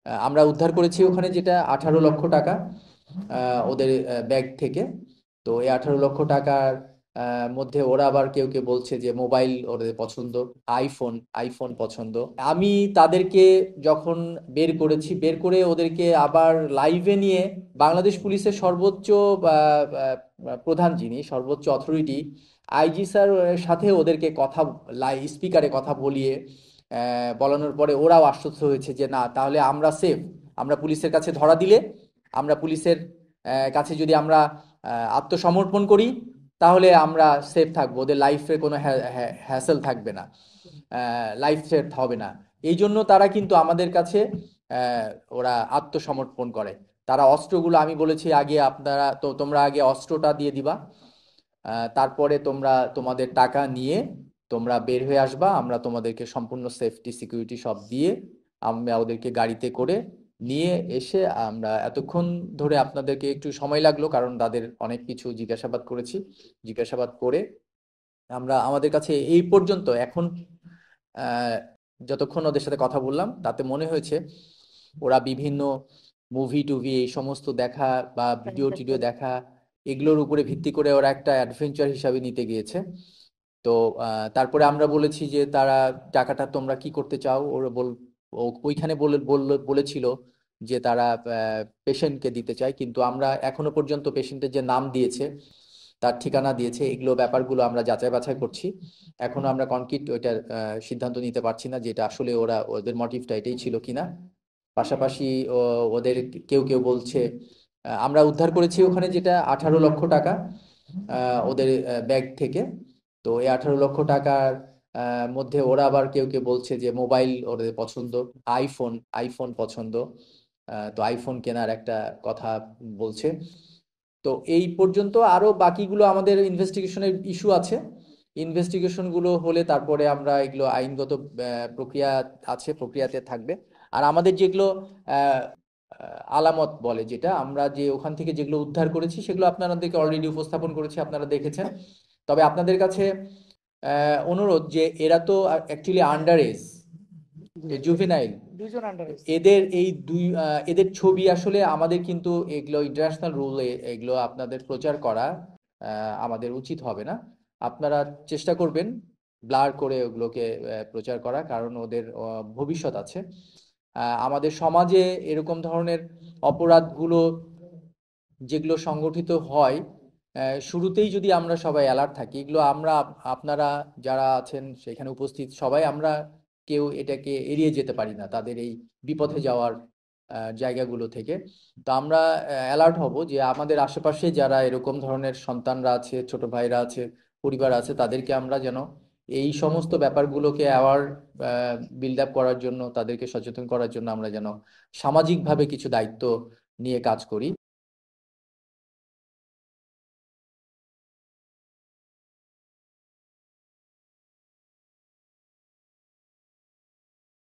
আমরা উদ্ধার করেছি ওখানে যেটা 18 লক্ষ টাকা ওদের ব্যাগ থেকে। তো এই 18 লক্ষ টাকার মধ্যে ওরা আবার কেউ কেউ বলছে যে মোবাইল ওদের পছন্দ, আইফোন আইফোন পছন্দ। আমি তাদেরকে যখন বের করেছি, বের করে ওদেরকে আবার লাইভে নিয়ে বাংলাদেশ পুলিশের সর্বোচ্চ প্রধান, যিনি সর্বোচ্চ অথরিটি, আইজি স্যার সাথে ওদেরকে কথা স্পিকারে কথা বলিয়ে বলানোর পরে ওরাও আশ্বস্ত হয়েছে যে না, তাহলে আমরা সেফ। আমরা পুলিশের কাছে ধরা দিলে, আমরা পুলিশের কাছে যদি আমরা আত্মসমর্পণ করি, তাহলে আমরা সেফ থাকবো, ওদের লাইফে কোনো হ্যাসেল থাকবে না, লাইফ থ্রেট হবে না। এই জন্য তারা কিন্তু আমাদের কাছে আহ, ওরা আত্মসমর্পণ করে। তারা অস্ত্রগুলো, আমি বলেছি আগে আপনারা তো, তোমরা আগে অস্ত্রটা দিয়ে দিবা, তারপরে তোমরা তোমাদের টাকা নিয়ে তোমরা বের হয়ে আসবা, আমরা তোমাদেরকে সম্পূর্ণ সেফটি সিকিউরিটি সব দিয়ে আমরা ওদেরকে গাড়িতে করে নিয়ে এসে, আমরা এতক্ষণ ধরে আপনাদেরকে একটু সময় লাগলো কারণ তাদের অনেক কিছু জিজ্ঞাসাবাদ করেছি। জিজ্ঞাসাবাদ করে আমরা আমাদের কাছে এই পর্যন্ত এখন আহ, যতক্ষণ ওদের সাথে কথা বললাম তাতে মনে হয়েছে ওরা বিভিন্ন মুভি টুভি এই সমস্ত দেখা বা ভিডিও টিডিও দেখা, এগুলোর উপরে ভিত্তি করে ওরা একটা অ্যাডভেঞ্চার হিসাবে নিতে গিয়েছে। তো তারপরে আমরা বলেছি যে তারা টাকাটা তোমরা কি করতে চাও, ওরা ওইখানে বলেছিল যে তারা পেশেন্টকে দিতে চায়, কিন্তু আমরা এখনো পর্যন্ত পেশেন্টের যে নাম দিয়েছে, তার ঠিকানা দিয়েছে, এগুলো ব্যাপারগুলো আমরা যাচাই বাছাই করছি। এখনো আমরা কনক্রিট ওইটার সিদ্ধান্ত নিতে পারছি না যেটা আসলে ওরা, ওদের মোটিভটা এটাই ছিল কিনা। পাশাপাশি ওদের কেউ কেউ বলছে, আমরা উদ্ধার করেছি ওখানে যেটা 18 লক্ষ টাকা ওদের ব্যাগ থেকে। তো এই 18 লক্ষ টাকার মধ্যে ওরা আবার কেউ কেউ বলছে যে মোবাইল ওদের পছন্দ, আইফোন আইফোন পছন্দ। তো আইফোন কেনার একটা কথা বলছে। তো এই পর্যন্ত, আরো বাকিগুলো আমাদের ইনভেস্টিগেশনের ইস্যু আছে। ইনভেস্টিগেশনগুলো হলে তারপরে আমরা এগুলো আইনগত প্রক্রিয়া আছে, প্রক্রিয়াতে থাকবে। আর আমাদের যেগুলো আহ, আলামত বলে, যেটা আমরা যে ওখান থেকে যেগুলো উদ্ধার করেছি সেগুলো আপনাদেরকে অলরেডি উপস্থাপন করেছি, আপনারা দেখেছেন। তবে আপনাদের কাছে অনুরোধ যে এরা তো অ্যাকচুয়ালি আন্ডার এজ, জুভেনাইল, দুইজন আন্ডার। এদের এই দুই এদের ছবি আসলে আমাদের কিন্তু এগুলো ইন্টারন্যাশনাল রুলে এগুলো আপনাদের প্রচার করা আমাদের উচিত হবে না। আপনারা চেষ্টা করবেন ব্লার করে ওগুলোকে প্রচার করা, কারণ ওদের ভবিষ্যৎ আছে। আমাদের সমাজে এরকম ধরনের অপরাধগুলো যেগুলো সংগঠিত হয়, শুরুতেই যদি আমরা সবাই অ্যালার্ট থাকি, এগুলো আমরা আপনারা যারা আছেন সেখানে উপস্থিত সবাই আমরা কেউ এটাকে এড়িয়ে যেতে পারি না, তাদের এই বিপথে যাওয়ার জায়গাগুলো থেকে। তো আমরা অ্যালার্ট হব যে আমাদের আশেপাশে যারা এরকম ধরনের সন্তানরা আছে, ছোট ভাইরা আছে, পরিবার আছে, তাদেরকে আমরা যেন এই সমস্ত ব্যাপারগুলোকে অ্যাওয়ার বিল্ড আপ করার জন্য, তাদেরকে সচেতন করার জন্য আমরা যেন সামাজিকভাবে কিছু দায়িত্ব নিয়ে কাজ করি।